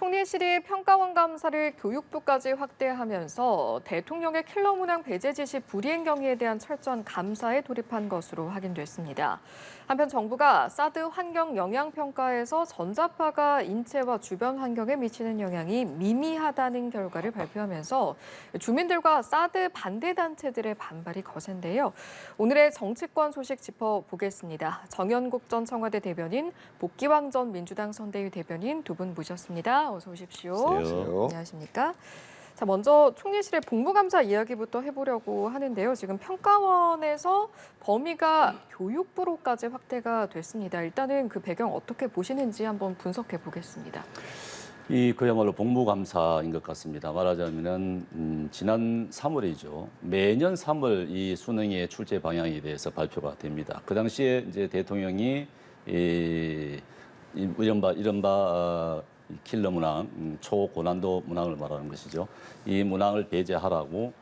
총리실이 평가원 감사를 교육부까지 확대하면서 대통령의 킬러 문항 배제 지시 불이행 경위에 대한 철저한 감사에 돌입한 것으로 확인됐습니다. 한편 정부가 사드 환경 영향 평가에서 전자파가 인체와 주변 환경에 미치는 영향이 미미하다는 결과를 발표하면서 주민들과 사드 반대 단체들의 반발이 거센데요. 오늘의 정치권 소식 짚어보겠습니다. 정연국 전 청와대 대변인, 복기왕 전 민주당 선대위 대변인 두 분 모셨습니다. 어서 오십시오. 안녕하세요. 안녕하십니까? 자, 먼저 총리실의 복무감사 이야기부터 해보려고 하는데요. 지금 평가원에서 범위가 교육부로까지 확대가 됐습니다. 일단은 그 배경 어떻게 보시는지 한번 분석해 보겠습니다. 그야말로 복무감사인 것 같습니다. 말하자면은 지난 3월이죠. 매년 3월 이 수능의 출제 방향에 대해서 발표가 됩니다. 그 당시에 이제 대통령이 이른바 킬러 문항, 초고난도 문항을 말하는 것이죠. 이 문항을 배제하라고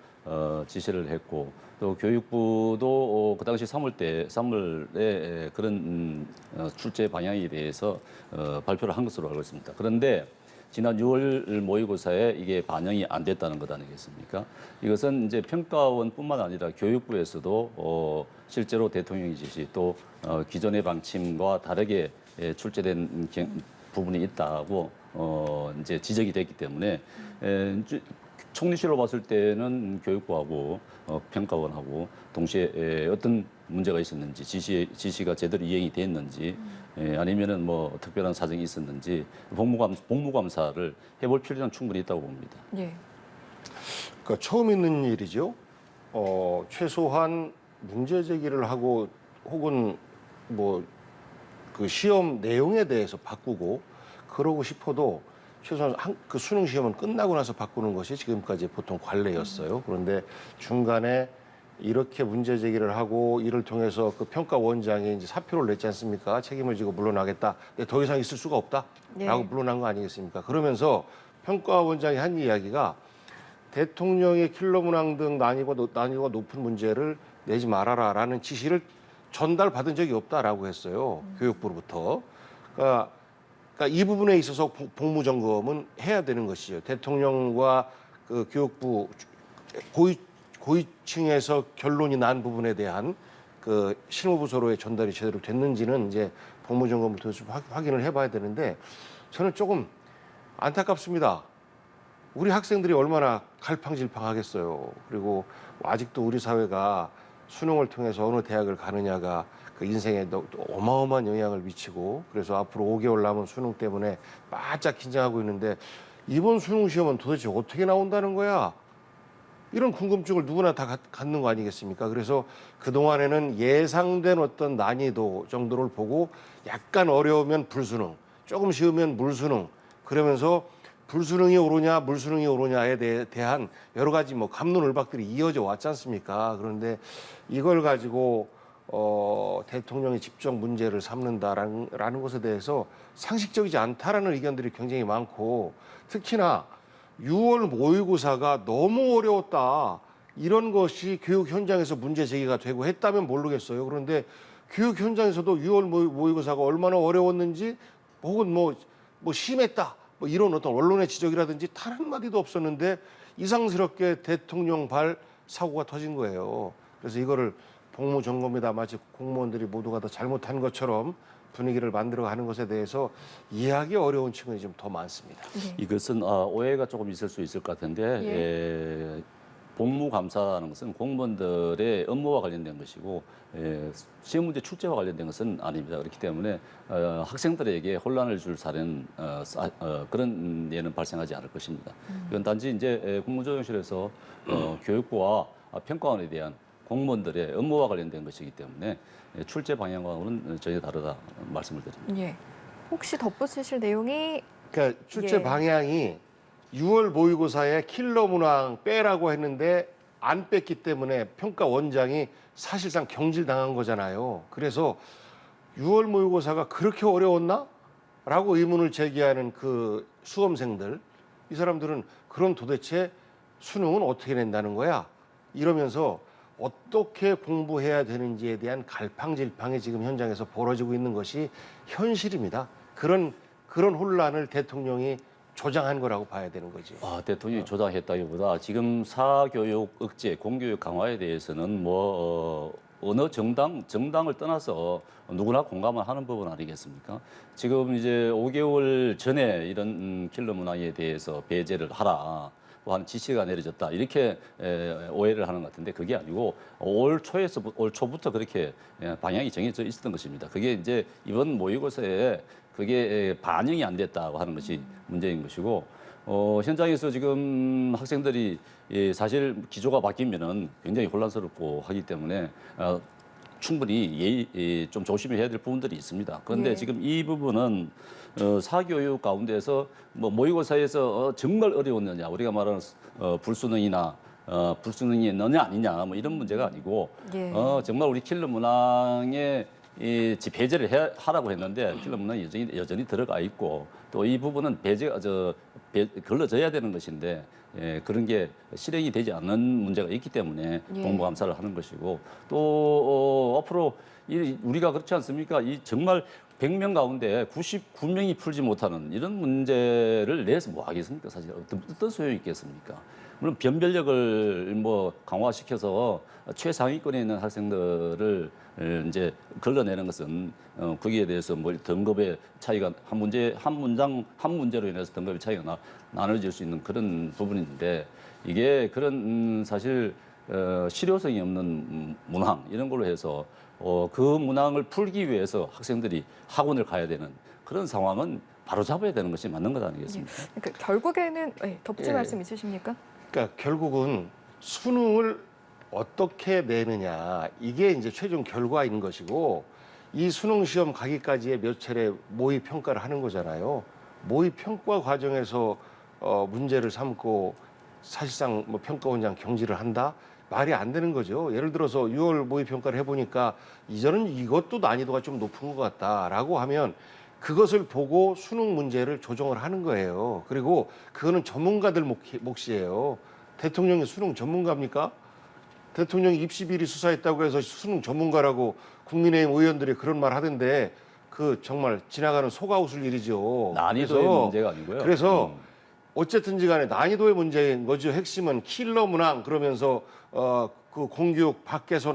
지시를 했고, 또 교육부도 그 당시 3월에 그런 출제 방향에 대해서 발표를 한 것으로 알고 있습니다. 그런데 지난 6월 모의고사에 이게 반영이 안 됐다는 것 아니겠습니까? 이것은 이제 평가원뿐만 아니라 교육부에서도 실제로 대통령의 지시 또 기존의 방침과 다르게 출제된 부분이 있다고 이제 지적이 됐기 때문에 총리실로 봤을 때는 교육부하고 평가원하고 동시에 어떤 문제가 있었는지 지시가 제대로 이행이 됐는지 아니면은 뭐 특별한 사정이 있었는지 복무감사를 해볼 필요는 충분히 있다고 봅니다. 예. 그러니까 처음 있는 일이죠. 최소한 문제 제기를 하고 혹은 뭐 그 시험 내용에 대해서 바꾸고 그러고 싶어도 최소한 그 수능 시험은 끝나고 나서 바꾸는 것이 지금까지 보통 관례였어요. 그런데 중간에 이렇게 문제 제기를 하고 이를 통해서 그 평가원장이 이제 사표를 냈지 않습니까? 책임을 지고 물러나겠다. 근데 더 이상 있을 수가 없다라고 네. 물러난 거 아니겠습니까? 그러면서 평가원장이 한 이야기가 대통령의 킬러 문항 등 난이도가 높은 문제를 내지 말아라라는 지시를 전달받은 적이 없다라고 했어요. 교육부로부터. 그러니까 이 부분에 있어서 복무점검은 해야 되는 것이죠. 대통령과 그 교육부 고위층에서 결론이 난 부분에 대한 그 실무부서로의 전달이 제대로 됐는지는 이제 복무점검부터 좀 확인을 해봐야 되는데 저는 조금 안타깝습니다. 우리 학생들이 얼마나 갈팡질팡하겠어요. 그리고 아직도 우리 사회가 수능을 통해서 어느 대학을 가느냐가 그 인생에 어마어마한 영향을 미치고 그래서 앞으로 5개월 남은 수능 때문에 바짝 긴장하고 있는데 이번 수능 시험은 도대체 어떻게 나온다는 거야? 이런 궁금증을 누구나 다 갖는 거 아니겠습니까? 그래서 그동안에는 예상된 어떤 난이도 정도를 보고 약간 어려우면 불수능, 조금 쉬우면 물수능 그러면서 불수능이 오르냐 물수능이 오르냐에 대한 여러 가지 뭐 갑론을박들이 이어져 왔지 않습니까? 그런데 이걸 가지고 대통령이 직접 문제를 삼는다라는 것에 대해서 상식적이지 않다라는 의견들이 굉장히 많고 특히나 6월 모의고사가 너무 어려웠다. 이런 것이 교육 현장에서 문제 제기가 되고 했다면 모르겠어요. 그런데 교육 현장에서도 6월 모의고사가 얼마나 어려웠는지 혹은 뭐 심했다. 뭐 이런 어떤 언론의 지적이라든지 단 한마디도 없었는데 이상스럽게 대통령 발 사고가 터진 거예요. 그래서 이거를 복무점검이다 마치 공무원들이 모두가 다 잘못한 것처럼 분위기를 만들어가는 것에 대해서 이해하기 어려운 측면이 좀 더 많습니다. 이것은 오해가 조금 있을 수 있을 것 같은데 복무감사라는 것은 공무원들의 업무와 관련된 것이고 시험 문제 출제와 관련된 것은 아닙니다. 그렇기 때문에 학생들에게 혼란을 줄 사례는 그런 예는 발생하지 않을 것입니다. 이건 단지 이제 국무조정실에서 교육부와 평가원에 대한 공무원들의 업무와 관련된 것이기 때문에 출제 방향과는 전혀 다르다 말씀을 드립니다. 예. 혹시 덧붙이실 내용이 그러니까 출제 방향이 6월 모의고사에 킬러 문항 빼라고 했는데 안 뺐기 때문에 평가원장이 사실상 경질당한 거잖아요. 그래서 6월 모의고사가 그렇게 어려웠나? 라고 의문을 제기하는 그 수험생들, 이 사람들은 그럼 도대체 수능은 어떻게 낸다는 거야? 이러면서 어떻게 공부해야 되는지에 대한 갈팡질팡이 지금 현장에서 벌어지고 있는 것이 현실입니다. 그런 혼란을 대통령이 조장한 거라고 봐야 되는 거지. 대통령이 조장했다기보다 지금 사교육 억제, 공교육 강화에 대해서는 어느 정당을 떠나서 누구나 공감을 하는 부분 아니겠습니까? 지금 이제 5개월 전에 이런 킬러 문항에 대해서 배제를 하라. 한 지시가 내려졌다 이렇게 오해를 하는 것 같은데 그게 아니고 올 초부터 그렇게 방향이 정해져 있었던 것입니다. 그게 이제 이번 모의고사에 그게 반영이 안 됐다고 하는 것이 문제인 것이고 현장에서 지금 학생들이 사실 기조가 바뀌면은 굉장히 혼란스럽고 하기 때문에 충분히 좀 조심해야 될 부분들이 있습니다. 그런데 예. 지금 이 부분은 사교육 가운데서 모의고사에서 정말 어려웠느냐 우리가 말하는 불수능이나 불수능이 너냐 아니냐 뭐 이런 문제가 아니고 예. 정말 우리 킬러 문항에 배제를 하라고 했는데 킬러 문항이 여전히 들어가 있고 또 이 부분은 걸러져야 되는 것인데 그런 게 실행이 되지 않는 문제가 있기 때문에 예. 공부 감사를 하는 것이고 또 앞으로 우리가 그렇지 않습니까? 이 정말 100명 가운데 99명이 풀지 못하는 이런 문제를 내서 뭐 하겠습니까? 사실 어떤 소용이 있겠습니까? 물론 변별력을 강화시켜서 최상위권에 있는 학생들을 이제 걸러내는 것은 거기에 대해서 등급의 차이가 한 문제로 인해서 등급의 차이가 나눠질 수 있는 그런 부분인데 이게 그런 사실 실효성이 없는 문항 이런 걸로 해서 그 문항을 풀기 위해서 학생들이 학원을 가야 되는 그런 상황은 바로 잡아야 되는 것이 맞는 것 아니겠습니까? 그러니까 결국에는 덧붙일 예. 말씀 있으십니까? 그러니까 결국은 수능을 어떻게 내느냐 이게 이제 최종 결과인 것이고 이 수능 시험 가기까지의 몇 차례 모의 평가를 하는 거잖아요. 모의 평가 과정에서 문제를 삼고 사실상 평가원장 경질을 한다 말이 안 되는 거죠. 예를 들어서 6월 모의 평가를 해보니까 이전은 이것도 난이도가 좀 높은 것 같다라고 하면 그것을 보고 수능 문제를 조정을 하는 거예요. 그리고 그거는 전문가들 몫이에요. 대통령이 수능 전문가입니까? 대통령이 입시 비리 수사했다고 해서 수능 전문가라고 국민의힘 의원들이 그런 말 하던데 그 정말 지나가는 속아 웃을 일이죠. 난이도의 문제가 아니고요. 그래서 어쨌든지 간에 난이도의 문제인 거죠. 핵심은 킬러 문항 그러면서 그 공교육 밖에서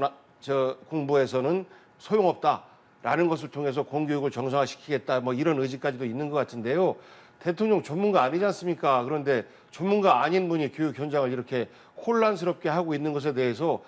공부에서는 소용없다라는 것을 통해서 공교육을 정상화시키겠다 뭐 이런 의지까지도 있는 것 같은데요. 대통령 전문가 아니지 않습니까? 그런데 전문가 아닌 분이 교육 현장을 이렇게 혼란스럽게 하고 있는 것에 대해서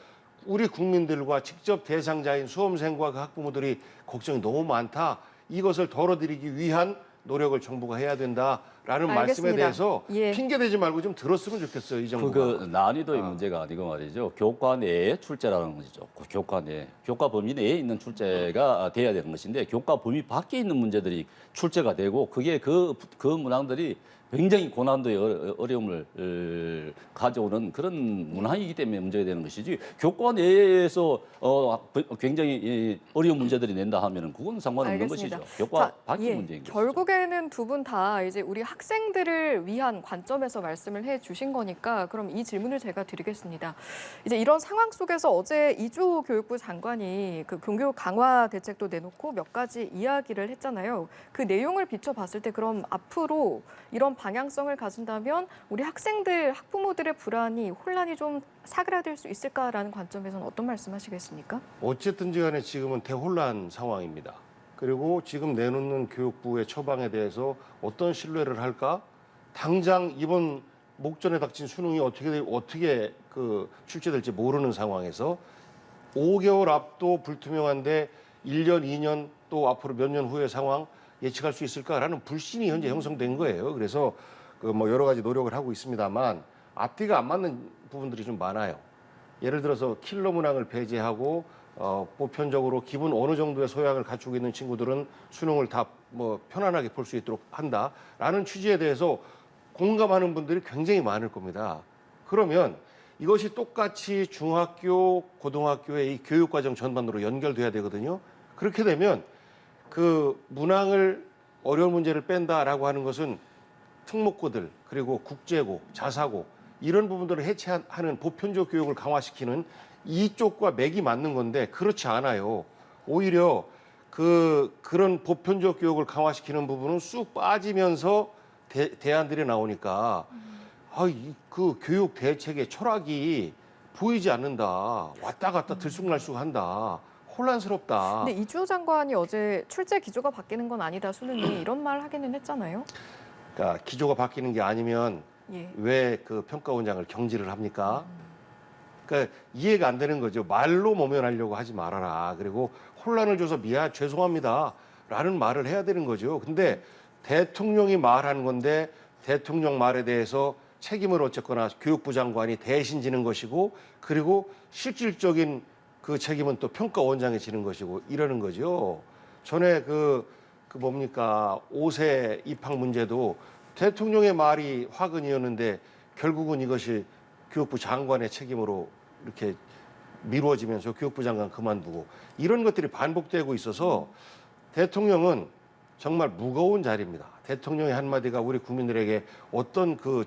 우리 국민들과 직접 대상자인 수험생과 그 학부모들이 걱정이 너무 많다. 이것을 덜어드리기 위한 노력을 정부가 해야 된다라는 말씀에 알겠습니다. 대해서 예. 핑계대지 말고 좀 들었으면 좋겠어요. 이 정부가. 그 난이도의 문제가 아니고 말이죠. 교과 내의 출제라는 것이죠. 교과 내, 교과 범위 내에 있는 출제가 돼야 되는 것인데 교과 범위 밖에 있는 문제들이 출제가 되고 그게 그 문항들이 굉장히 고난도의 어려움을 가져오는 그런 문항이기 때문에 문제가 되는 것이지 교과 내에서 굉장히 어려운 문제들이 낸다 하면은 그건 상관없는 알겠습니다. 것이죠. 교과 밖의 예, 문제인 것이죠. 결국에는 두 분 다 이제 우리 학생들을 위한 관점에서 말씀을 해주신 거니까 그럼 이 질문을 제가 드리겠습니다. 이제 이런 상황 속에서 어제 이주호 교육부 장관이 그 공교육 강화 대책도 내놓고 몇 가지 이야기를 했잖아요. 그 내용을 비춰봤을 때 그럼 앞으로 이런 방향성을 가진다면 우리 학생들, 학부모들의 불안이, 혼란이 좀 사그라들 수 있을까라는 관점에서는 어떤 말씀하시겠습니까? 어쨌든지 간에 지금은 대혼란 상황입니다. 그리고 지금 내놓는 교육부의 처방에 대해서 어떤 신뢰를 할까? 당장 이번 목전에 닥친 수능이 어떻게 출제될지 모르는 상황에서 5개월 앞도 불투명한데 1년, 2년 또 앞으로 몇 년 후의 상황 예측할 수 있을까라는 불신이 현재 형성된 거예요. 그래서 여러 가지 노력을 하고 있습니다만 앞뒤가 안 맞는 부분들이 좀 많아요. 예를 들어서 킬러 문항을 배제하고 보편적으로 기본 어느 정도의 소양을 갖추고 있는 친구들은 수능을 다 편안하게 볼 수 있도록 한다라는 취지에 대해서 공감하는 분들이 굉장히 많을 겁니다. 그러면 이것이 똑같이 중학교, 고등학교의 이 교육과정 전반으로 연결돼야 되거든요. 그렇게 되면 그 문항을 어려운 문제를 뺀다라고 하는 것은 특목고들 그리고 국제고, 자사고 이런 부분들을 해체하는 보편적 교육을 강화시키는 이쪽과 맥이 맞는 건데 그렇지 않아요. 오히려 그런 보편적 교육을 강화시키는 부분은 쑥 빠지면서 대안들이 나오니까 그 교육 대책의 철학이 보이지 않는다. 왔다 갔다 들쑥날쑥한다. 혼란스럽다. 근데 이주호 장관이 어제 출제 기조가 바뀌는 건 아니다 수능이 이런 말 하기는 했잖아요. 그러니까 기조가 바뀌는 게 아니면 예. 왜 그 평가원장을 경질을 합니까? 그러니까 이해가 안 되는 거죠. 말로 모면하려고 하지 말아라. 그리고 혼란을 줘서 죄송합니다. 라는 말을 해야 되는 거죠. 근데 대통령이 말한 건데 대통령 말에 대해서 책임을 어쨌거나 교육부 장관이 대신 지는 것이고 그리고 실질적인 그 책임은 또 평가원장이 지는 것이고 이러는 거죠. 전에 그 뭡니까 5세 입학 문제도 대통령의 말이 화근이었는데 결국은 이것이 교육부 장관의 책임으로 이렇게 미루어지면서 교육부 장관 그만두고 이런 것들이 반복되고 있어서 대통령은 정말 무거운 자리입니다. 대통령의 한마디가 우리 국민들에게 어떤 그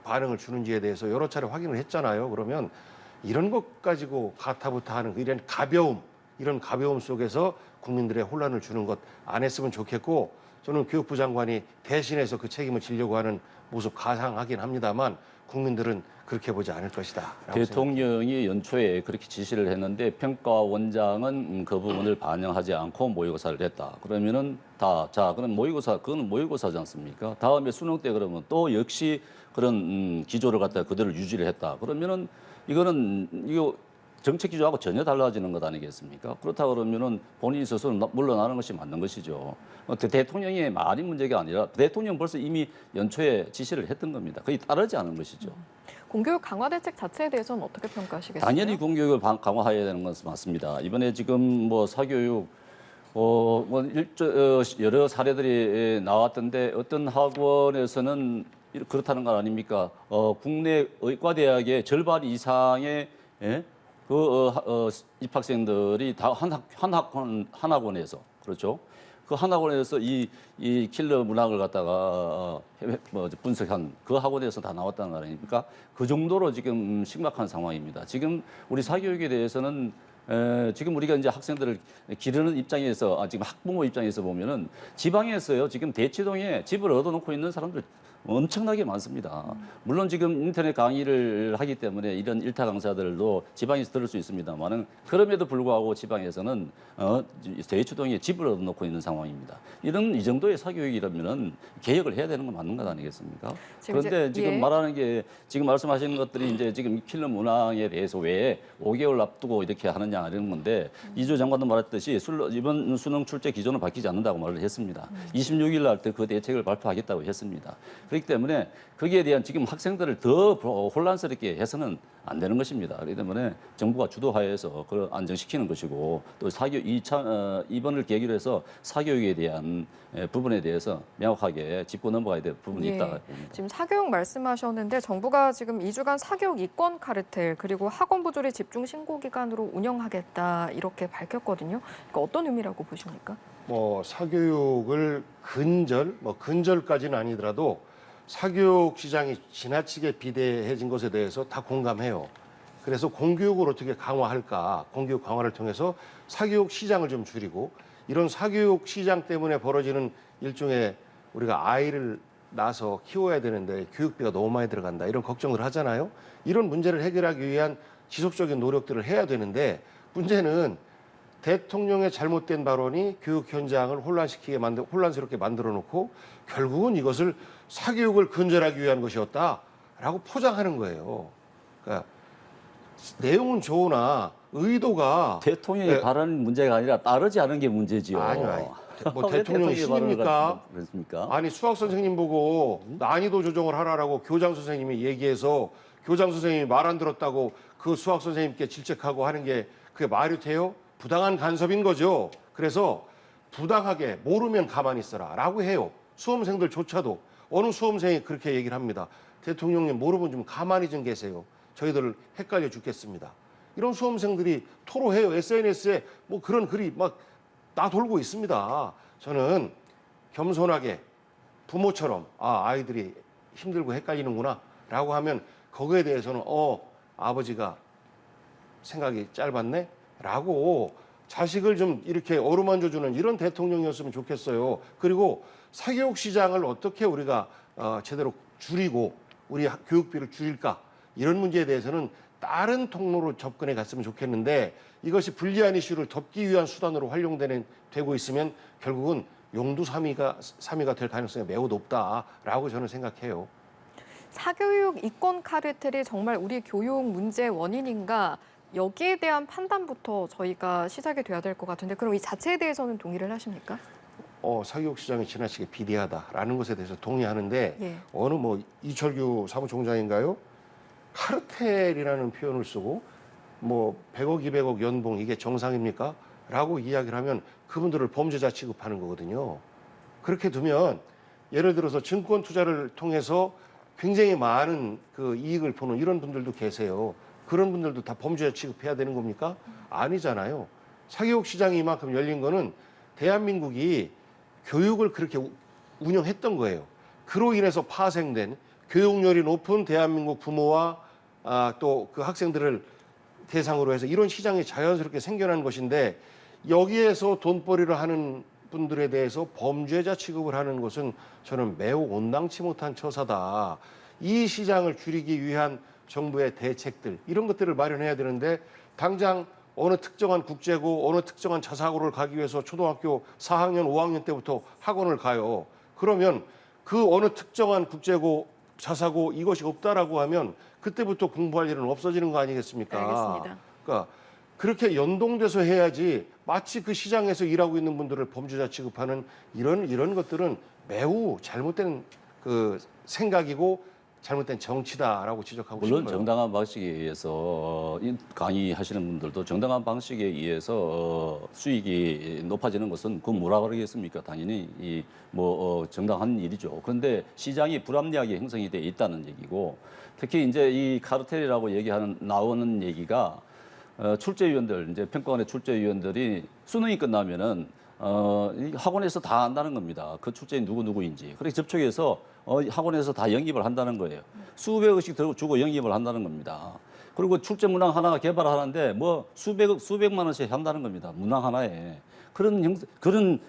반응을 주는지에 대해서 여러 차례 확인을 했잖아요. 그러면 이런 것 가지고 가타부타하는 이런 가벼움 속에서 국민들의 혼란을 주는 것 안 했으면 좋겠고 저는 교육부 장관이 대신해서 그 책임을 지려고 하는 모습 가상하긴 합니다만 국민들은 그렇게 보지 않을 것이다. 대통령이 연초에 그렇게 지시를 했는데 평가원장은 그 부분을 반영하지 않고 모의고사를 했다. 그러면은 그럼 그건 모의고사지 않습니까? 다음에 수능 때 그러면 또 역시 그런 기조를 갖다가 그대로 유지를 했다. 그러면은 이거 정책 기조하고 전혀 달라지는 것 아니겠습니까? 그렇다 그러면은 본인이 스스로 물러나는 것이 맞는 것이죠. 대통령의 말이 문제가 아니라 대통령 벌써 이미 연초에 지시를 했던 겁니다. 거의 따르지 않은 것이죠. 공교육 강화 대책 자체에 대해서는 어떻게 평가하시겠어요? 당연히 공교육을 강화해야 되는 것은 맞습니다. 이번에 지금 뭐 사교육 여러 사례들이 나왔던데 어떤 학원에서는 그렇다는 건 아닙니까? 국내 의과대학의 절반 이상의 입학생들이 다 한 학원에서 그렇죠. 그 한 학원에서 이 킬러 문학을 갖다가 분석한 그 학원에서 다 나왔다는 거 아닙니까? 그 정도로 지금 심각한 상황입니다. 지금 우리 사교육에 대해서는 지금 우리가 이제 학생들을 기르는 입장에서 지금 학부모 입장에서 보면은 지방에서요 지금 대치동에 집을 얻어놓고 있는 사람들 엄청나게 많습니다. 물론 지금 인터넷 강의를 하기 때문에 이런 일타 강사들도 지방에서 들을 수 있습니다만은 그럼에도 불구하고 지방에서는 대치동에 집을 얻어놓고 있는 상황입니다. 이 정도의 사교육이라면은 개혁을 해야 되는 건 맞는 것 아니겠습니까? 그런데 지금 말하는 게 지금 말씀하시는 것들이 이제 지금 킬러 문항에 대해서 왜 5개월 앞두고 이렇게 하느냐 이런 건데 이주 장관도 말했듯이 이번 수능 출제 기조는 바뀌지 않는다고 말을 했습니다. 26일 날 때 그 대책을 발표하겠다고 했습니다. 그렇기 때문에 거기에 대한 지금 학생들을 더 혼란스럽게 해서는 안 되는 것입니다. 그렇기 때문에 정부가 주도하여서 그걸 안정시키는 것이고 또 이번을 계기로 해서 사교육에 대한 부분에 대해서 명확하게 짚고 넘어가야 될 부분이 있다 봅니다. 지금 사교육 말씀하셨는데 정부가 지금 2주간 사교육 이권 카르텔 그리고 학원 부조리 집중 신고 기간으로 운영하겠다 이렇게 밝혔거든요. 그러니까 어떤 의미라고 보십니까? 사교육을 근절까지는 아니더라도 사교육 시장이 지나치게 비대해진 것에 대해서 다 공감해요. 그래서 공교육을 어떻게 강화할까? 공교육 강화를 통해서 사교육 시장을 좀 줄이고 이런 사교육 시장 때문에 벌어지는 일종의 우리가 아이를 낳아서 키워야 되는데 교육비가 너무 많이 들어간다 이런 걱정을 하잖아요. 이런 문제를 해결하기 위한 지속적인 노력들을 해야 되는데 문제는 대통령의 잘못된 발언이 교육 현장을 혼란스럽게 만들어 놓고 결국은 이것을 사교육을 근절하기 위한 것이었다라고 포장하는 거예요. 그러니까 내용은 좋으나 의도가 대통령의 발언 문제가 아니라 따르지 않은 게 문제지요. 아니요. 대통령이 신입니까? 그렇습니까? 아니 수학 선생님 보고 난이도 조정을 하라라고 교장 선생님이 얘기해서 교장 선생님이 말 안 들었다고 그 수학 선생님께 질책하고 하는 게 그게 말이 돼요? 부당한 간섭인 거죠. 그래서 부당하게 모르면 가만히 있어라라고 해요. 수험생들조차도 어느 수험생이 그렇게 얘기를 합니다. 대통령님 모르면 좀 가만히 좀 계세요. 저희들 헷갈려 죽겠습니다. 이런 수험생들이 토로해요. SNS에 그런 글이 막 나돌고 있습니다. 저는 겸손하게 부모처럼 아이들이 힘들고 헷갈리는구나 라고 하면 거기에 대해서는 아버지가 생각이 짧았네 라고 자식을 좀 이렇게 어루만져 주는 이런 대통령이었으면 좋겠어요. 그리고 사교육 시장을 어떻게 우리가 제대로 줄이고 우리 교육비를 줄일까 이런 문제에 대해서는 다른 통로로 접근해 갔으면 좋겠는데 이것이 불리한 이슈를 덮기 위한 수단으로 되고 있으면 결국은 용두사미가 될 가능성이 매우 높다라고 저는 생각해요. 사교육 이권 카르텔이 정말 우리 교육 문제의 원인인가? 여기에 대한 판단부터 저희가 시작이 돼야 될 것 같은데 그럼 이 자체에 대해서는 동의를 하십니까? 사교육 시장이 지나치게 비대하다라는 것에 대해서 동의하는데 예. 어느 이철규 사무총장인가요? 카르텔이라는 표현을 쓰고 100억, 200억 연봉 이게 정상입니까? 라고 이야기를 하면 그분들을 범죄자 취급하는 거거든요. 그렇게 두면 예를 들어서 증권 투자를 통해서 굉장히 많은 그 이익을 보는 이런 분들도 계세요. 그런 분들도 다 범죄자 취급해야 되는 겁니까? 아니잖아요. 사교육 시장이 이만큼 열린 거는 대한민국이 교육을 그렇게 운영했던 거예요. 그로 인해서 파생된 교육열이 높은 대한민국 부모와 또 그 학생들을 대상으로 해서 이런 시장이 자연스럽게 생겨난 것인데 여기에서 돈벌이를 하는 분들에 대해서 범죄자 취급을 하는 것은 저는 매우 온당치 못한 처사다. 이 시장을 줄이기 위한 정부의 대책들 이런 것들을 마련해야 되는데 당장 어느 특정한 국제고 어느 특정한 자사고를 가기 위해서 초등학교 4학년, 5학년 때부터 학원을 가요. 그러면 그 어느 특정한 국제고, 자사고 이것이 없다라고 하면 그때부터 공부할 일은 없어지는 거 아니겠습니까? 알겠습니다. 그러니까 그렇게 연동돼서 해야지 마치 그 시장에서 일하고 있는 분들을 범죄자 취급하는 이런 것들은 매우 잘못된 그 생각이고 잘못된 정치다라고 지적하고 물론 싶어요. 정당한 방식에 의해서 강의하시는 분들도 정당한 방식에 의해서 수익이 높아지는 것은 그건 뭐라 그러겠습니까? 당연히 정당한 일이죠. 그런데 시장이 불합리하게 형성이 돼 있다는 얘기고 특히 이제 이 카르텔이라고 나오는 얘기가 출제위원들 이제 평가원의 출제위원들이 수능이 끝나면은 이 학원에서 다 안다는 겁니다. 그 출제인 누구인지. 그렇게 접촉해서 학원에서 다 영입을 한다는 거예요. 수백억씩 주고 영입을 한다는 겁니다. 그리고 출제 문항 하나가 개발하는데 수백만 원씩 한다는 겁니다. 문항 하나에. 그런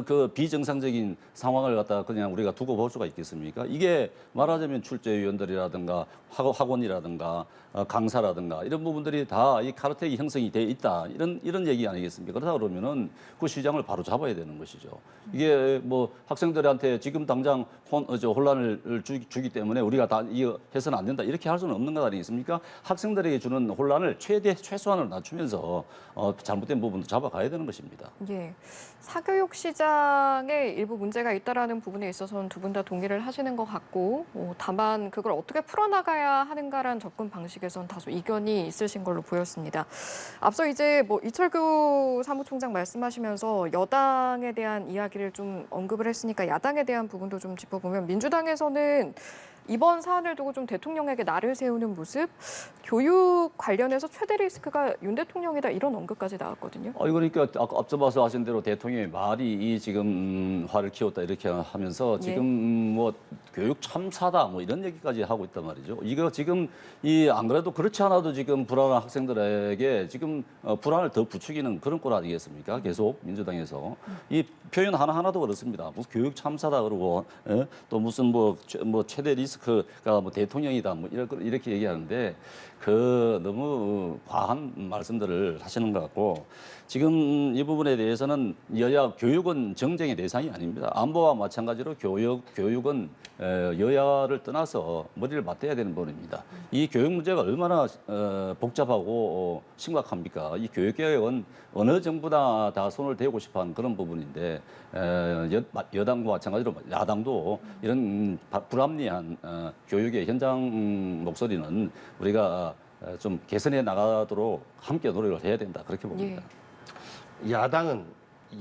그 비정상적인 상황을 갖다가 그냥 우리가 두고 볼 수가 있겠습니까? 이게 말하자면 출제위원들이라든가 학원이라든가 강사라든가 이런 부분들이 다 이 카르텔이 형성이 돼 있다 이런 얘기 아니겠습니까? 그러다 그러면은 그 시장을 바로 잡아야 되는 것이죠. 이게 학생들한테 지금 당장 혼란을 주기 때문에 우리가 다 이거 해서는 안 된다 이렇게 할 수는 없는 것 아니겠습니까? 학생들에게 주는 혼란을 최소한으로 낮추면서 잘못된 부분도 잡아가야 되는 것입니다. 예, 사교육 시장에 일부 문제가 있다라는 부분에 있어서는 두 분 다 동의를 하시는 것 같고, 다만 그걸 어떻게 풀어나가야 하는가라는 접근 방식에선 다소 이견이 있으신 걸로 보였습니다. 앞서 이제 이철규 사무총장 말씀하시면서 여당에 대한 이야기를 좀 언급을 했으니까 야당에 대한 부분도 좀 짚어보면 민주당에서는 이번 사안을 두고 좀 대통령에게 날을 세우는 모습, 교육 관련해서 최대 리스크가 윤 대통령이다 이런 언급까지 나왔거든요. 그러니까 아까 앞서 봐서 하신 대로 대통령의 말이 지금 화를 키웠다 이렇게 하면서 지금 교육 참사다 이런 얘기까지 하고 있단 말이죠. 이거 지금 안 그래도 그렇지 않아도 지금 불안한 학생들에게 지금 불안을 더 부추기는 그런 꼴 아니겠습니까? 계속 민주당에서 이 표현 하나하나도 그렇습니다. 무슨 교육 참사다 그러고 또 무슨 최대 리스크가 대통령이다 이렇게 얘기하는데 너무 과한 말씀들을 하시는 것 같고 지금 이 부분에 대해서는 교육은 정쟁의 대상이 아닙니다. 안보와 마찬가지로 교육은 여야를 떠나서 머리를 맞대야 되는 부분입니다. 이 교육 문제가 얼마나 복잡하고 심각합니까? 이 교육개혁은 어느 정부나 다 손을 대고 싶어하는 그런 부분인데 여당과 마찬가지로 야당도 이런 불합리한 교육의 현장 목소리는 우리가 좀 개선해 나가도록 함께 노력을 해야 된다 그렇게 봅니다. 야당은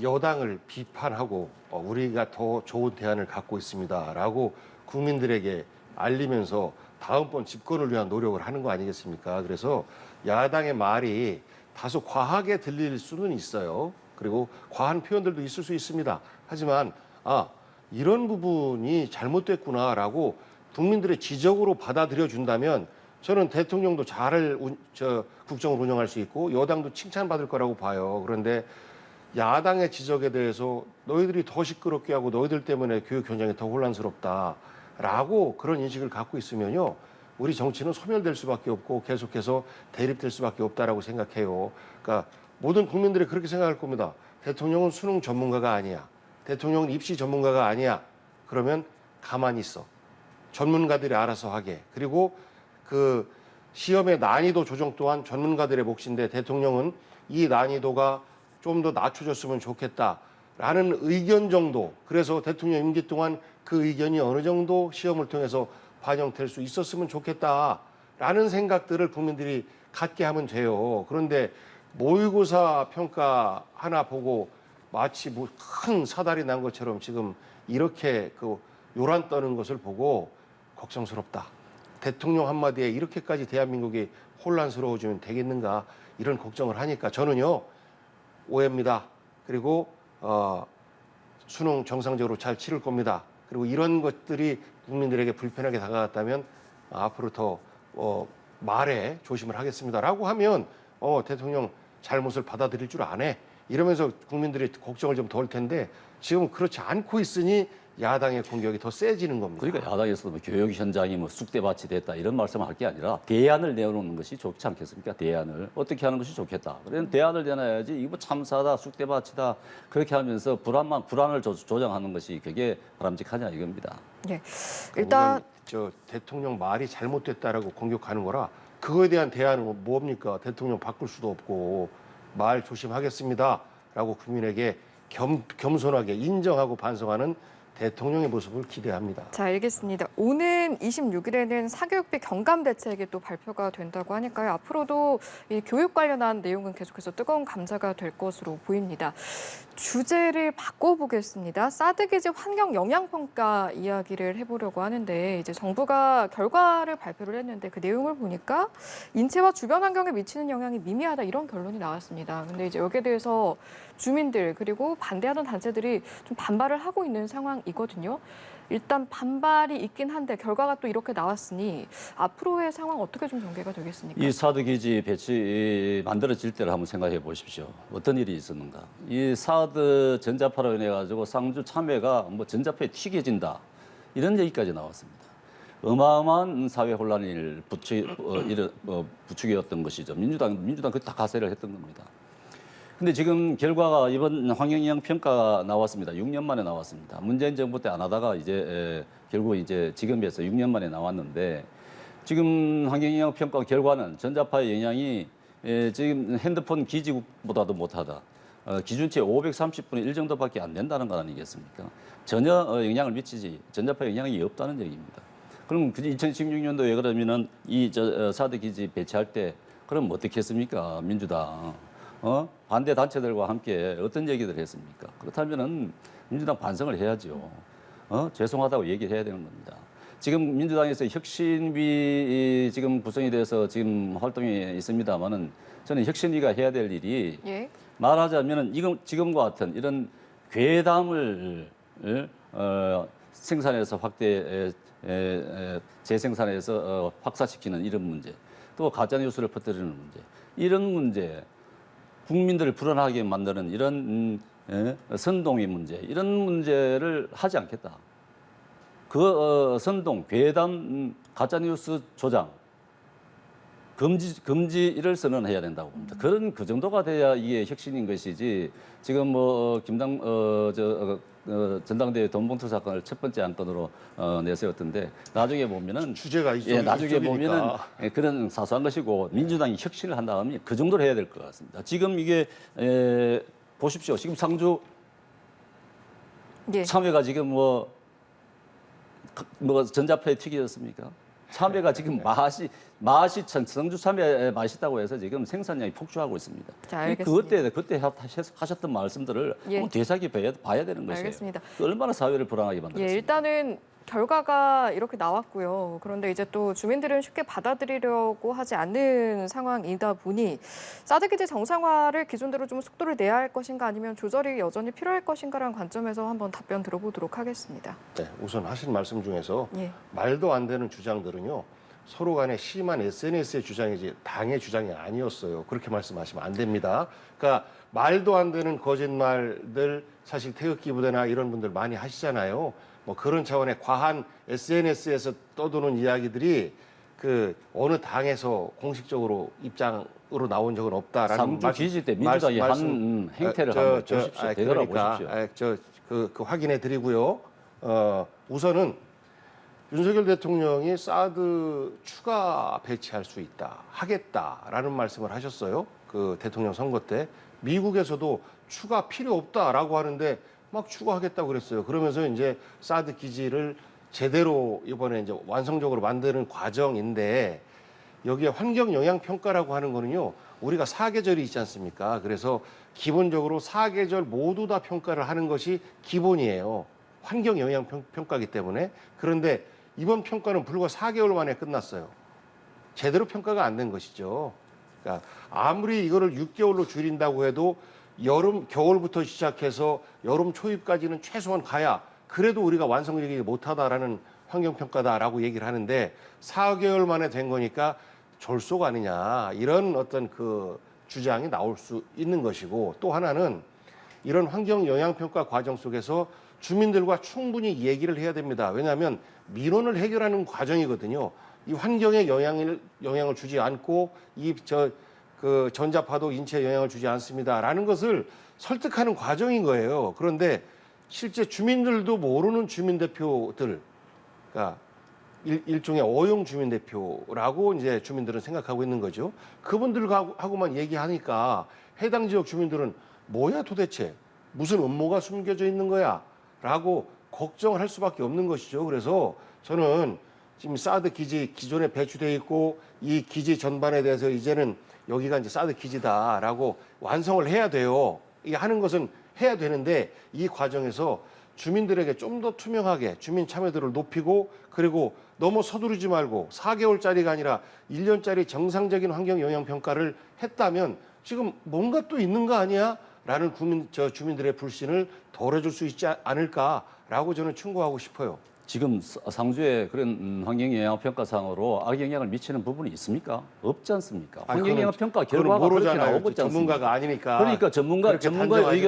여당을 비판하고 우리가 더 좋은 대안을 갖고 있습니다라고 국민들에게 알리면서 다음번 집권을 위한 노력을 하는 거 아니겠습니까? 그래서 야당의 말이 다소 과하게 들릴 수는 있어요. 그리고 과한 표현들도 있을 수 있습니다. 하지만 이런 부분이 잘못됐구나라고 국민들의 지적으로 받아들여 준다면 저는 대통령도 국정을 운영할 수 있고 여당도 칭찬받을 거라고 봐요. 그런데 야당의 지적에 대해서 너희들이 더 시끄럽게 하고 너희들 때문에 교육 현장이 더 혼란스럽다라고 그런 인식을 갖고 있으면요. 우리 정치는 소멸될 수밖에 없고 계속해서 대립될 수밖에 없다라고 생각해요. 그러니까 모든 국민들이 그렇게 생각할 겁니다. 대통령은 수능 전문가가 아니야. 대통령은 입시 전문가가 아니야. 그러면 가만히 있어. 전문가들이 알아서 하게. 그리고 그 시험의 난이도 조정 또한 전문가들의 몫인데 대통령은 이 난이도가 좀 더 낮춰졌으면 좋겠다라는 의견 정도. 그래서 대통령 임기 동안 그 의견이 어느 정도 시험을 통해서 반영될 수 있었으면 좋겠다라는 생각들을 국민들이 갖게 하면 돼요. 그런데 모의고사 평가 하나 보고 마치 뭐 큰 사달이 난 것처럼 지금 이렇게 그 요란 떠는 것을 보고 걱정스럽다. 대통령 한마디에 이렇게까지 대한민국이 혼란스러워지면 되겠는가 이런 걱정을 하니까 저는요 오해입니다. 그리고 수능 정상적으로 잘 치를 겁니다. 그리고 이런 것들이 국민들에게 불편하게 다가갔다면 앞으로 더 말에 조심을 하겠습니다라고 하면 대통령 잘못을 받아들일 줄 아네. 이러면서 국민들이 걱정을 좀 덜 텐데 지금 그렇지 않고 있으니 야당의 공격이 더 세지는 겁니다. 그러니까 야당에서도 뭐 교육 현장이 뭐 쑥대밭이 됐다 이런 말씀을 할 게 아니라 대안을 내놓는 것이 좋지 않겠습니까? 대안을 어떻게 하는 것이 좋겠다. 그래서 대안을 내놔야지 이거 참사다 쑥대밭이다 그렇게 하면서 불안을 조장하는 것이 그게 바람직하냐 이겁니다. 네, 일단 저 대통령 말이 잘못됐다라고 공격하는 거라 그거에 대한 대안은 뭡니까? 대통령 바꿀 수도 없고 말 조심하겠습니다라고 국민에게 겸손하게 인정하고 반성하는 대통령의 모습을 기대합니다. 자, 알겠습니다. 오는 26일에는 사교육비 경감 대책이 또 발표가 된다고 하니까요. 앞으로도 이 교육 관련한 내용은 계속해서 뜨거운 감자가 될 것으로 보입니다. 주제를 바꿔보겠습니다. 사드 기지 환경 영향 평가 이야기를 해보려고 하는데 이제 정부가 결과를 발표를 했는데 그 내용을 보니까 인체와 주변 환경에 미치는 영향이 미미하다 이런 결론이 나왔습니다. 근데 이제 여기에 대해서 주민들 그리고 반대하는 단체들이 좀 반발을 하고 있는 상황이거든요. 일단 반발이 있긴 한데 결과가 또 이렇게 나왔으니 앞으로의 상황 어떻게 좀 전개가 되겠습니까? 이 사드 기지 배치 만들어질 때를 한번 생각해 보십시오. 어떤 일이 있었는가? 이 사드 전자파로 인해 가지고 상주 참외가 뭐 전자파에 튀겨진다 이런 얘기까지 나왔습니다. 어마어마한 사회 혼란을 부추겼던 것이죠. 민주당 그때 다 가세를 했던 겁니다. 근데 지금 결과가 이번 환경영향 평가가 나왔습니다. 6년 만에 나왔습니다. 문재인 정부 때 안 하다가 이제 결국 이제 지금에서 6년 만에 나왔는데 지금 환경영향 평가 결과는 전자파의 영향이 지금 핸드폰 기지국보다도 못하다. 기준치 530분의 1 정도밖에 안 된다는 거 아니겠습니까? 전혀 영향을 미치지 전자파 영향이 없다는 얘기입니다. 그럼 2016년도에 그러면은 이 사드 기지 배치할 때 그럼 어떻게 했습니까? 민주당. 반대 단체들과 함께 어떤 얘기를 했습니까? 그렇다면은 민주당 반성을 해야죠. 죄송하다고 얘기를 해야 되는 겁니다. 지금 민주당에서 혁신위 지금 구성이 돼서 지금 활동이 있습니다만은 저는 혁신위가 해야 될 일이 말하자면은 지금과 같은 이런 괴담을 생산해서 재생산해서 확산시키는 이런 문제, 또 가짜 뉴스를 퍼뜨리는 문제, 이런 문제. 국민들을 불안하게 만드는 이런 선동의 문제, 이런 문제를 하지 않겠다. 그 선동, 괴담, 가짜뉴스 조장, 금지를 선언해야 된다고 봅니다. 그 정도가 돼야 이게 혁신인 것이지. 지금 뭐 전당대회 돈봉투 사건을 첫 번째 안건으로 내세웠던데 나중에 보면은 주제가 나중에 보면은 그런 사소한 것이고 민주당이 혁신을 한다 하면 그 정도로 해야 될 것 같습니다. 지금 이게 보십시오. 지금 상주 참외가 지금 뭐 전자파에 튀겨졌습니까? 참외가 지금 맛이 상주 참외 맛있다고 해서 지금 생산량이 폭주하고 있습니다. 자, 그때 하셨던 말씀들을 한번 되새겨봐야 되는 것이에요. 알겠습니다. 얼마나 사회를 불안하게 만들었습니까? 일단은 결과가 이렇게 나왔고요. 그런데 이제 또 주민들은 쉽게 받아들이려고 하지 않는 상황이다 보니 사드 기지 정상화를 기존대로 좀 속도를 내야 할 것인가 아니면 조절이 여전히 필요할 것인가라는 관점에서 한번 답변 들어보도록 하겠습니다. 네, 우선 하신 말씀 중에서 예. 말도 안 되는 주장들은요. 서로 간에 심한 SNS의 주장이지 당의 주장이 아니었어요. 그렇게 말씀하시면 안 됩니다. 그러니까 말도 안 되는 거짓말들 사실 태극기 부대나 이런 분들 많이 하시잖아요. 뭐 그런 차원의 과한 SNS에서 떠도는 이야기들이 그 어느 당에서 공식적으로 입장으로 나온 적은 없다라는 상주 기지 때 민주당이 한 행태를 한번 보십시오. 되돌아보십시오. 그 확인해 드리고요. 우선은 윤석열 대통령이 사드 추가 배치할 수 있다, 하겠다라는 말씀을 하셨어요. 그 대통령 선거 때 미국에서도 추가 필요 없다라고 하는데 막 추가하겠다고 그랬어요. 그러면서 이제 사드 기지를 제대로 이번에 이제 완성적으로 만드는 과정인데 여기에 환경 영향 평가라고 하는 거는요. 우리가 사계절이 있지 않습니까? 그래서 기본적으로 사계절 모두 다 평가를 하는 것이 기본이에요. 환경 영향 평가이기 때문에. 그런데 이번 평가는 불과 4개월 만에 끝났어요. 제대로 평가가 안 된 것이죠. 그러니까 아무리 이거를 6개월로 줄인다고 해도 여름, 겨울부터 시작해서 여름 초입까지는 최소한 가야 그래도 우리가 완성되지 못하다라는 환경평가다라고 얘기를 하는데 4개월 만에 된 거니까 졸속 아니냐 이런 어떤 그 주장이 나올 수 있는 것이고 또 하나는 이런 환경 영향평가 과정 속에서 주민들과 충분히 얘기를 해야 됩니다. 왜냐하면 민원을 해결하는 과정이거든요. 이 환경에 영향을 주지 않고 그 전자파도 인체에 영향을 주지 않습니다라는 것을 설득하는 과정인 거예요. 그런데 실제 주민들도 모르는 주민대표들, 그러니까 일종의 어용 주민대표라고 이제 주민들은 생각하고 있는 거죠. 그분들하고만 얘기하니까 해당 지역 주민들은 뭐야 도대체 무슨 음모가 숨겨져 있는 거야 라고 걱정을 할 수밖에 없는 것이죠. 그래서 저는 지금 사드 기지 기존에 배치돼 있고 이 기지 전반에 대해서 이제는 여기가 이제 사드 기지다라고 완성을 해야 돼요. 이게 하는 것은 해야 되는데 이 과정에서 주민들에게 좀 더 투명하게 주민 참여도를 높이고 그리고 너무 서두르지 말고 4개월짜리가 아니라 1년짜리 정상적인 환경 영향 평가를 했다면 지금 뭔가 또 있는 거 아니야? 라는 주민들의 불신을 덜어줄 수 있지 않을까라고 저는 충고하고 싶어요. 지금 상주에 그런 환경영향평가상으로 악영향을 미치는 부분이 있습니까? 없지 않습니까? 환경영향평가 결과가 그렇게 나오고 있지 않습니까? 전문가가 아니니까. 그러니까 전문가의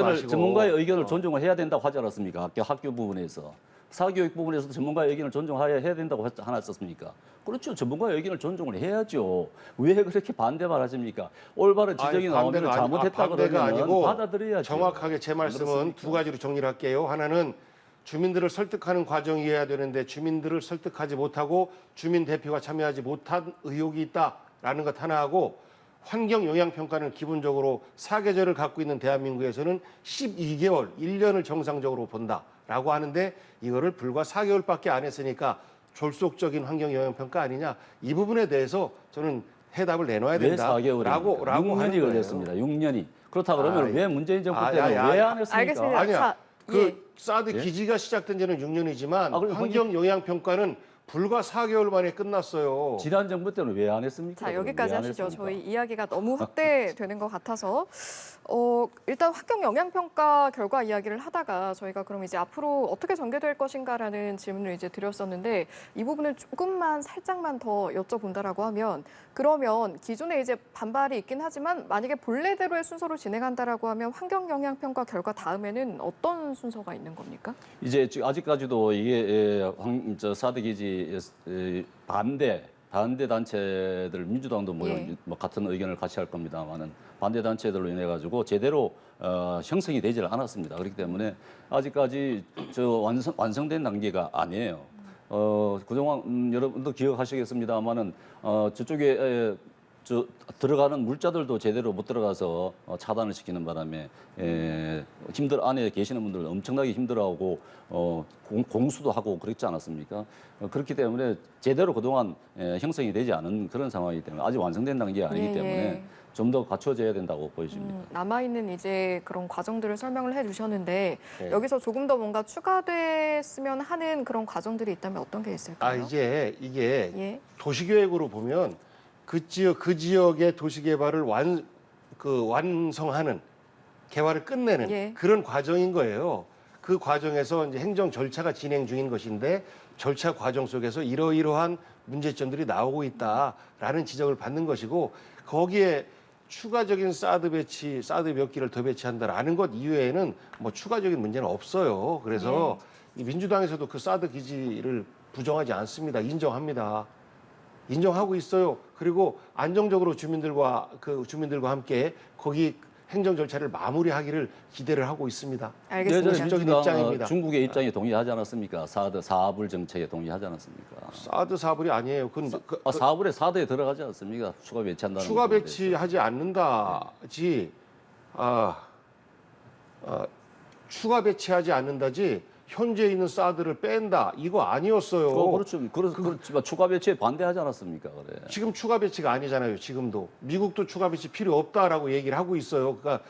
마시고. 의견을 존중을 해야 된다고 하지 않았습니까? 학교 부분에서. 사교육 부분에서도 전문가의 의견을 존중해야 된다고 하지 않았었습니까? 그렇죠. 전문가의 의견을 존중을 해야죠. 왜 그렇게 반대만 하십니까? 올바른 지적이 나오면 잘못했다 그러면 받아들여야죠. 정확하게 제 말씀은 두 가지로 정리를 할게요. 하나는 주민들을 설득하는 과정이어야 되는데 주민들을 설득하지 못하고 주민 대표가 참여하지 못한 의혹이 있다라는 것 하나하고 환경 영향 평가는 기본적으로 사계절을 갖고 있는 대한민국에서는 12개월, 1년을 정상적으로 본다라고 하는데 이거를 불과 4개월밖에 안 했으니까 졸속적인 환경 영향 평가 아니냐 이 부분에 대해서 저는 해답을 내놔야 된다. 왜 4개월입니까? 6년이 걸렸습니다. 6년이. 그렇다 그러면 왜 문재인 정부 때는 왜 안 했습니까? 알겠습니다. 아니야. 자, 사드 기지가 시작된 지는 6년이지만 그럼 환경 영향 평가는 불과 4개월 만에 끝났어요. 지난 정부 때는 왜 안 했습니까? 자, 여기까지 왜안 하시죠. 했습니까? 저희 이야기가 너무 확대되는 것 같아서 일단 환경 영향 평가 결과 이야기를 하다가 저희가 그럼 이제 앞으로 어떻게 전개될 것인가라는 질문을 이제 드렸었는데 이 부분을 조금만 살짝만 더 여쭤본다라고 하면 그러면 기존에 이제 반발이 있긴 하지만 만약에 본래대로의 순서로 진행한다라고 하면 환경 영향 평가 결과 다음에는 어떤 순서가 있는 겁니까? 이제 아직까지도 이게 사드 기지 반대 단체들 민주당도 물론 뭐 같은 의견을 같이 할 겁니다만은 반대 단체들로 인해 가지고 제대로 형성이 되질 않았습니다. 그렇기 때문에 아직까지 완성된 단계가 아니에요. 그동안 여러분도 기억하시겠습니다만은 저쪽에 들어가는 물자들도 제대로 못 들어가서 차단을 시키는 바람에 안에 계시는 분들 엄청나게 힘들어하고 공수도 하고 그랬지 않았습니까? 그렇기 때문에 제대로 그동안 형성이 되지 않은 그런 상황이기 때문에 아직 완성된 단계가 아니기 때문에 좀 더 갖춰져야 된다고 보여집니다. 남아있는 이제 그런 과정들을 설명을 해주셨는데 네. 여기서 조금 더 뭔가 추가됐으면 하는 그런 과정들이 있다면 어떤 게 있을까요? 이제 이게 도시계획으로 보면 그 지역의 도시개발을 완성하는 개발을 끝내는 그런 과정인 거예요. 그 과정에서 이제 행정 절차가 진행 중인 것인데 절차 과정 속에서 이러이러한 문제점들이 나오고 있다라는 지적을 받는 것이고 거기에 추가적인 사드 몇 기를 더 배치한다라는 것 이외에는 뭐 추가적인 문제는 없어요. 그래서 이 민주당에서도 그 사드 기지를 부정하지 않습니다. 인정합니다. 인정하고 있어요. 그리고 안정적으로 주민들과 함께 거기 행정 절차를 마무리하기를 기대를 하고 있습니다. 알겠습니다. 예전에 적인 민주당, 입장입니다. 중국의 입장에 동의하지 않았습니까? 사드 사불 정책에 동의하지 않았습니까? 사드 사불이 아니에요. 사불에 사드에 들어가지 않습니까? 추가 배치한다는 추가 부분에 배치하지 않는다지, 추가 배치하지 않는다지. 현재 있는 사드를 뺀다 이거 아니었어요. 그렇죠. 그렇지만 추가 배치에 반대하지 않았습니까? 그래. 지금 추가 배치가 아니잖아요. 지금도 미국도 추가 배치 필요 없다라고 얘기를 하고 있어요. 그러니까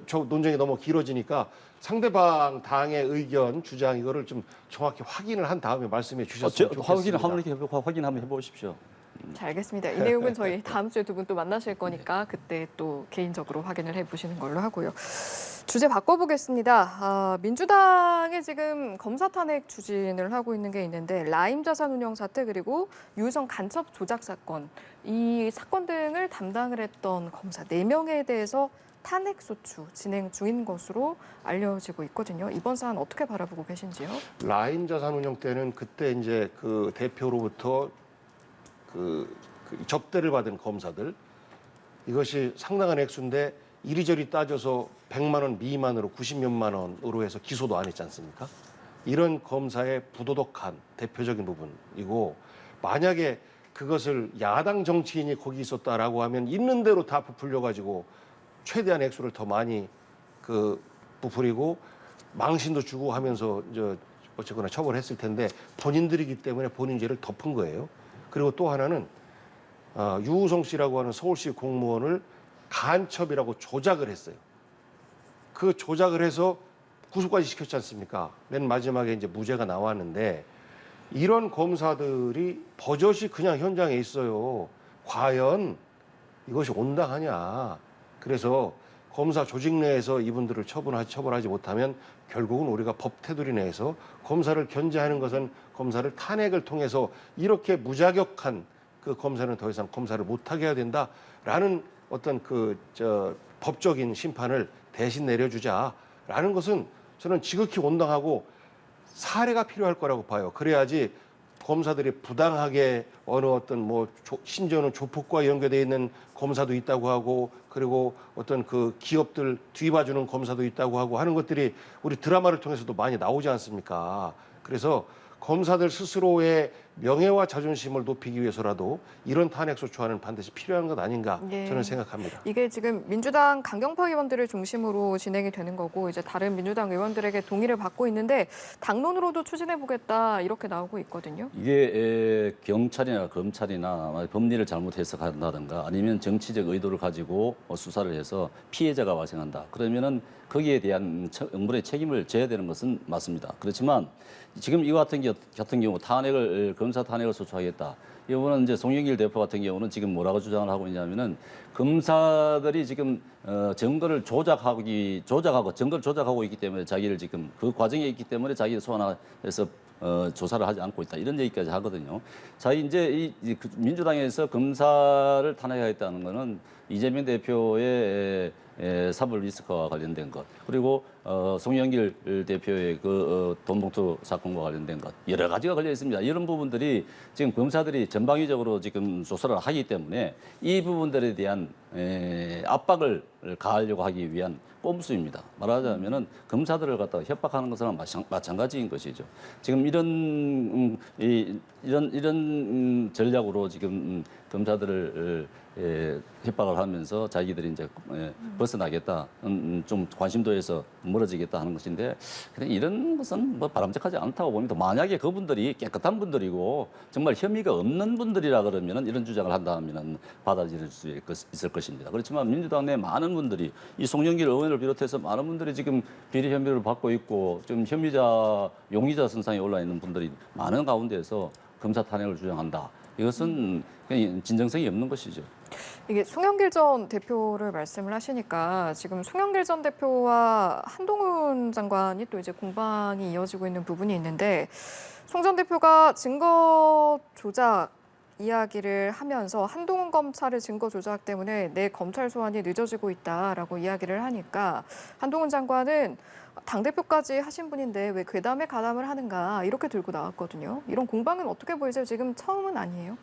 저 논쟁이 너무 길어지니까 상대방 당의 의견 주장 이거를 좀 정확히 확인을 한 다음에 말씀해 주셨으면 좋겠습니다. 확인 한번 해보십시오. 자, 알겠습니다. 이 내용은 저희 다음 주에 두 분 또 만나실 거니까 그때 또 개인적으로 확인을 해보시는 걸로 하고요. 주제 바꿔보겠습니다. 민주당이 지금 검사 탄핵 추진을 하고 있는 게 있는데 라임 자산운용 사태 그리고 유성 간첩 조작 사건 이 사건 등을 담당을 했던 검사 4명에 대해서 탄핵 소추 진행 중인 것으로 알려지고 있거든요. 이번 사안 어떻게 바라보고 계신지요? 라임 자산운용 때는 그때 이제 그 대표로부터 접대를 받은 검사들 이것이 상당한 액수인데 이리저리 따져서 100만 원 미만으로 90몇만 원으로 해서 기소도 안 했지 않습니까? 이런 검사의 부도덕한 대표적인 부분이고 만약에 그것을 야당 정치인이 거기 있었다라고 하면 있는 대로 다 부풀려가지고 최대한 액수를 더 많이 부풀리고 망신도 주고 하면서 어쨌거나 처벌했을 텐데 본인들이기 때문에 본인 죄를 덮은 거예요. 그리고 또 하나는 유우성 씨라고 하는 서울시 공무원을 간첩이라고 조작을 했어요. 그 조작을 해서 구속까지 시켰지 않습니까? 맨 마지막에 이제 무죄가 나왔는데 이런 검사들이 버젓이 그냥 현장에 있어요. 과연 이것이 온당하냐? 그래서 검사 조직 내에서 이분들을 처벌하지 못하면 결국은 우리가 법 테두리 내에서 검사를 견제하는 것은 검사를 탄핵을 통해서 이렇게 무자격한 그 검사는 더 이상 검사를 못하게 해야 된다라는 어떤 법적인 심판을 대신 내려주자라는 것은 저는 지극히 온당하고 사례가 필요할 거라고 봐요. 그래야지 검사들이 부당하게 어느 어떤 심지어는 조폭과 연계되어 있는 검사도 있다고 하고 그리고 어떤 그 기업들 뒤봐주는 검사도 있다고 하고 하는 것들이 우리 드라마를 통해서도 많이 나오지 않습니까? 그래서 검사들 스스로의 명예와 자존심을 높이기 위해서라도 이런 탄핵 소추안은 반드시 필요한 것 아닌가 저는 생각합니다. 이게 지금 민주당 강경파 의원들을 중심으로 진행이 되는 거고 이제 다른 민주당 의원들에게 동의를 받고 있는데 당론으로도 추진해 보겠다 이렇게 나오고 있거든요. 이게 경찰이나 검찰이나 법리를 잘못 해석한다든가 아니면 정치적 의도를 가지고 수사를 해서 피해자가 발생한다. 그러면은 거기에 대한 응분의 책임을 져야 되는 것은 맞습니다. 그렇지만 지금 이와 같은 경우 검사 탄핵을 소추하겠다. 이번은 이제 송영길 대표 같은 경우는 지금 뭐라고 주장을 하고 있냐면은 검사들이 지금 증거를 조작하고 증거를 조작하고 있기 때문에 자기를 지금 그 과정에 있기 때문에 자기를 소환해서 조사를 하지 않고 있다 이런 얘기까지 하거든요. 자 이제 민주당에서 검사를 탄핵하겠다는 거는 이재명 대표의 사법 리스크와 관련된 것 그리고 송영길 대표의 그 돈봉투 사건과 관련된 것 여러 가지가 걸려 있습니다. 이런 부분들이 지금 검사들이 전방위적으로 지금 조사를 하기 때문에 이 부분들에 대한 압박을 가하려고 하기 위한 꼼수입니다. 말하자면은 검사들을 갖다가 협박하는 것은 마찬가지인 것이죠. 지금 이런 전략으로 지금 검사들을 협박을 하면서 자기들이 이제 벗어나겠다, 좀 관심도에서 멀어지겠다 하는 것인데 그냥 이런 것은 바람직하지 않다고 봅니다. 만약에 그분들이 깨끗한 분들이고 정말 혐의가 없는 분들이라 그러면은 이런 주장을 한다면은 받아들일 수 있을 것입니다. 그렇지만 민주당 내 많은 분들이 이 송영길 의원을 비롯해서 많은 분들이 지금 비리 혐의를 받고 있고 지금 용의자 선상에 올라 있는 분들이 많은 가운데서 검사 탄핵을 주장한다. 이것은 그냥 진정성이 없는 것이죠. 이게 송영길 전 대표를 말씀을 하시니까 지금 송영길 전 대표와 한동훈 장관이 또 이제 공방이 이어지고 있는 부분이 있는데 송 전 대표가 증거 조작 이야기를 하면서 한동훈 검찰의 증거 조작 때문에 내 검찰 소환이 늦어지고 있다라고 이야기를 하니까 한동훈 장관은 당대표까지 하신 분인데 왜 괴담에 가담을 하는가 이렇게 들고 나왔거든요. 이런 공방은 어떻게 보이세요? 지금 처음은 아니에요?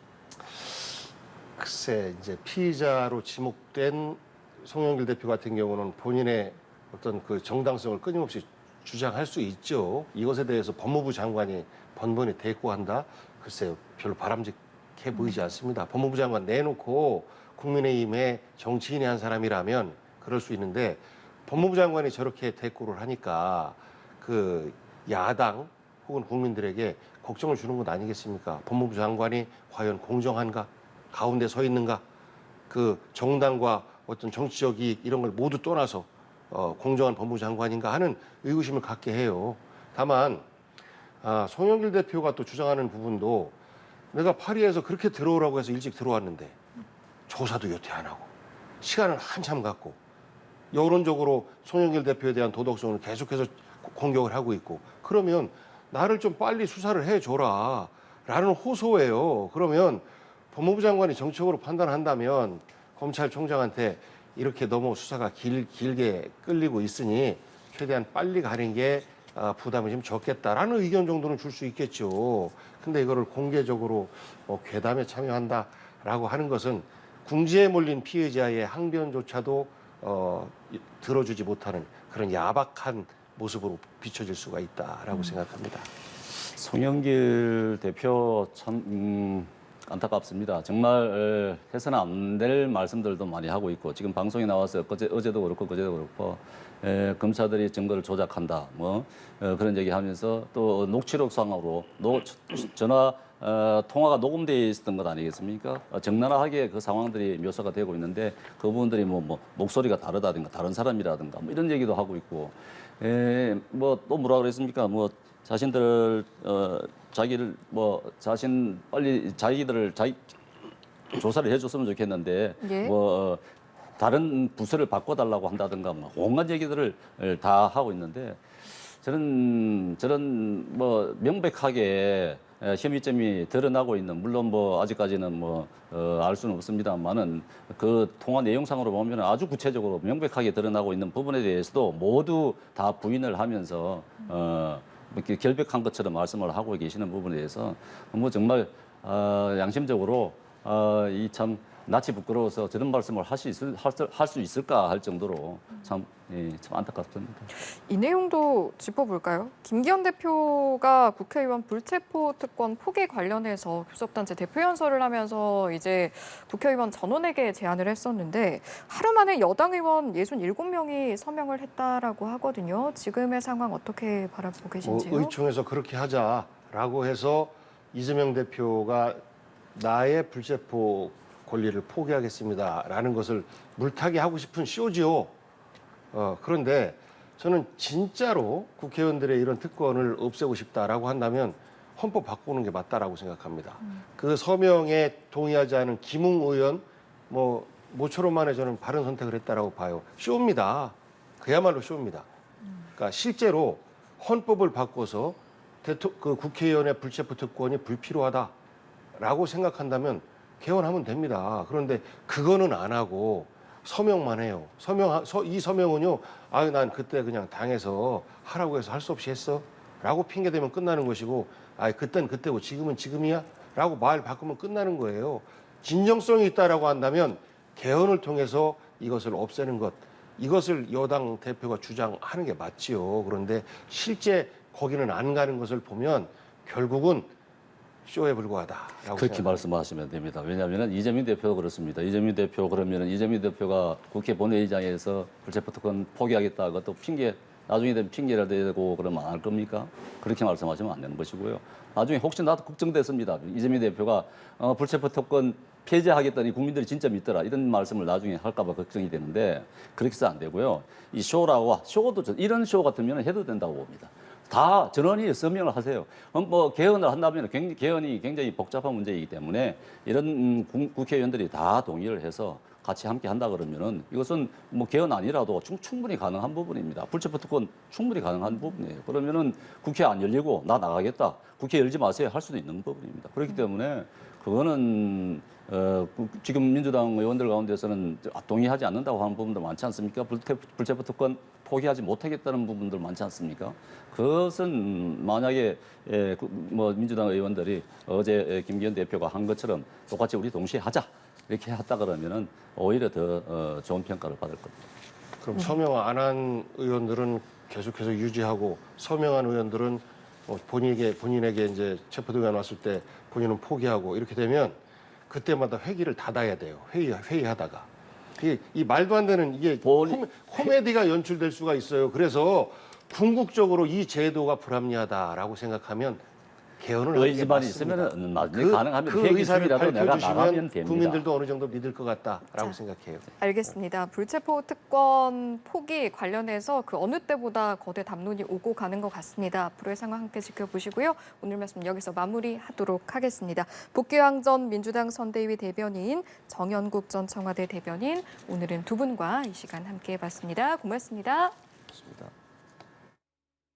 글쎄 이제 피의자로 지목된 송영길 대표 같은 경우는 본인의 어떤 그 정당성을 끊임없이 주장할 수 있죠. 이것에 대해서 법무부 장관이 번번이 대꾸한다. 글쎄요, 별로 바람직해 보이지 않습니다. 법무부 장관 내놓고 국민의힘의 정치인이 한 사람이라면 그럴 수 있는데 법무부 장관이 저렇게 대꾸를 하니까 그 야당 혹은 국민들에게 걱정을 주는 것 아니겠습니까? 법무부 장관이 과연 공정한가? 가운데 서 있는가? 그 정당과 어떤 정치적 이익 이런 걸 모두 떠나서 공정한 법무부 장관인가 하는 의구심을 갖게 해요. 다만 송영길 대표가 또 주장하는 부분도 내가 파리에서 그렇게 들어오라고 해서 일찍 들어왔는데 조사도 여태 안 하고 시간을 한참 갖고 여론적으로 송영길 대표에 대한 도덕성을 계속해서 공격을 하고 있고 그러면 나를 좀 빨리 수사를 해줘라 라는 호소예요. 그러면 법무부 장관이 정책으로 판단한다면 검찰총장한테 이렇게 너무 수사가 길게 끌리고 있으니 최대한 빨리 가는 게 부담이 좀 적겠다라는 의견 정도는 줄 수 있겠죠. 근데 이거를 공개적으로 괴담에 참여한다라고 하는 것은 궁지에 몰린 피해자의 항변조차도 들어주지 못하는 그런 야박한 모습으로 비춰질 수가 있다라고 생각합니다. 송영길 대표 참 안타깝습니다. 정말 해서는 안 될 말씀들도 많이 하고 있고 지금 방송에 나와서 어제도 그렇고 그제도 그렇고 검사들이 증거를 조작한다 뭐 그런 얘기하면서 또 녹취록상으로 전화 통화가 녹음되어 있었던 것 아니겠습니까? 적나라하게 그 상황들이 묘사가 되고 있는데 그 부분들이 뭐 목소리가 다르다든가 다른 사람이라든가 뭐 이런 얘기도 하고 있고 뭐 또 뭐라 그랬습니까? 뭐 자신들 자기를 자신 빨리 자기들을 조사를 해줬으면 좋겠는데 예. 다른 부서를 바꿔달라고 한다든가 뭐 온갖 얘기들을 다 하고 있는데 저런 명백하게 혐의점이 드러나고 있는 물론 아직까지는 알 수는 없습니다만은 그 통화 내용상으로 보면 아주 구체적으로 명백하게 드러나고 있는 부분에 대해서도 모두 다 부인을 하면서 이렇게 결백한 것처럼 말씀을 하고 계시는 부분에 대해서 정말 양심적으로 이 참 낯이 부끄러워서 저런 말씀을 할 수 있을까 할 정도로 참 안타깝습니다. 이 내용도 짚어볼까요? 김기현 대표가 국회의원 불체포 특권 포기 관련해서 교섭단체 대표 연설을 하면서 이제 국회의원 전원에게 제안을 했었는데 하루 만에 여당 의원 67명이 서명을 했다라고 하거든요. 지금의 상황 어떻게 바라보고 계신지요? 의총에서 그렇게 하자라고 해서 이재명 대표가 나의 불체포 권리를 포기하겠습니다라는 것을 물타기 하고 싶은 쇼지요. 그런데 저는 진짜로 국회의원들의 이런 특권을 없애고 싶다라고 한다면 헌법 바꾸는 게 맞다라고 생각합니다. 그 서명에 동의하지 않은 김웅 의원 모처럼 만에 저는 바른 선택을 했다라고 봐요. 쇼입니다. 그야말로 쇼입니다. 그러니까 실제로 헌법을 바꿔서 그 국회의원의 불체포 특권이 불필요하다라고 생각한다면 개헌하면 됩니다. 그런데 그거는 안 하고 서명만 해요. 이 서명은요, 난 그때 그냥 당에서 하라고 해서 할 수 없이 했어. 라고 핑계대면 끝나는 것이고, 그땐 그때고 지금은 지금이야. 라고 말 바꾸면 끝나는 거예요. 진정성이 있다라고 한다면 개헌을 통해서 이것을 없애는 것, 이것을 여당 대표가 주장하는 게 맞지요. 그런데 실제 거기는 안 가는 것을 보면 결국은 쇼에 불과하다라고 그렇게 생각합니다. 말씀하시면 됩니다. 왜냐하면 이재명 대표도 그렇습니다. 이재명 대표 그러면 이재명 대표가 국회 본회의장에서 불체포 특권 포기하겠다. 그것도 나중에 되면 핑계를 대고 그러면 안 할 겁니까? 그렇게 말씀하시면 안 되는 것이고요. 나중에 혹시 나도 걱정됐습니다. 이재명 대표가 불체포 특권 폐지하겠다니 국민들이 진짜 믿더라. 이런 말씀을 나중에 할까봐 걱정이 되는데 그렇게 해서 안 되고요. 이 쇼도 이런 쇼 같으면 해도 된다고 봅니다. 다 전원이 서명을 하세요. 개헌을 한다면 개헌이 굉장히 복잡한 문제이기 때문에 이런 국회의원들이 다 동의를 해서 같이 함께 한다 그러면은 이것은 뭐 개헌 아니라도 충분히 가능한 부분입니다. 불체포 특권 충분히 가능한 부분이에요. 그러면은 국회 안 열리고 나 나가겠다. 국회 열지 마세요 할 수도 있는 부분입니다. 그렇기 때문에 그거는 지금 민주당 의원들 가운데서는 동의하지 않는다고 하는 부분도 많지 않습니까? 불체포 특권 포기하지 못하겠다는 부분들 많지 않습니까? 그것은 만약에 뭐 민주당 의원들이 어제 김기현 대표가 한 것처럼 똑같이 우리 동시에 하자 이렇게 했다 그러면은 오히려 더 좋은 평가를 받을 겁니다. 그럼 서명 안 한 의원들은 계속해서 유지하고 서명한 의원들은 본인에게 이제 체포동의안 왔을 때 본인은 포기하고 이렇게 되면 그때마다 회기를 닫아야 돼요. 회의하다가. 이 말도 안 되는 이게 코미디가 연출될 수가 있어요. 그래서 궁극적으로 이 제도가 불합리하다라고 생각하면 개헌을 하는 게 의지만 맞습니다. 있으면 가능하면 그 회기 의사를 중이라도 내가 나가면 밝혀주시면 됩니다. 국민들도 어느 정도 믿을 것 같다라고 자. 생각해요. 알겠습니다. 불체포 특권 포기 관련해서 그 어느 때보다 거대 담론이 오고 가는 것 같습니다. 앞으로의 상황 함께 지켜보시고요. 오늘 말씀 여기서 마무리하도록 하겠습니다. 복귀왕 전 민주당 선대위 대변인, 정연국 전 청와대 대변인, 오늘은 두 분과 이 시간 함께 해봤습니다. 고맙습니다. 그렇습니다.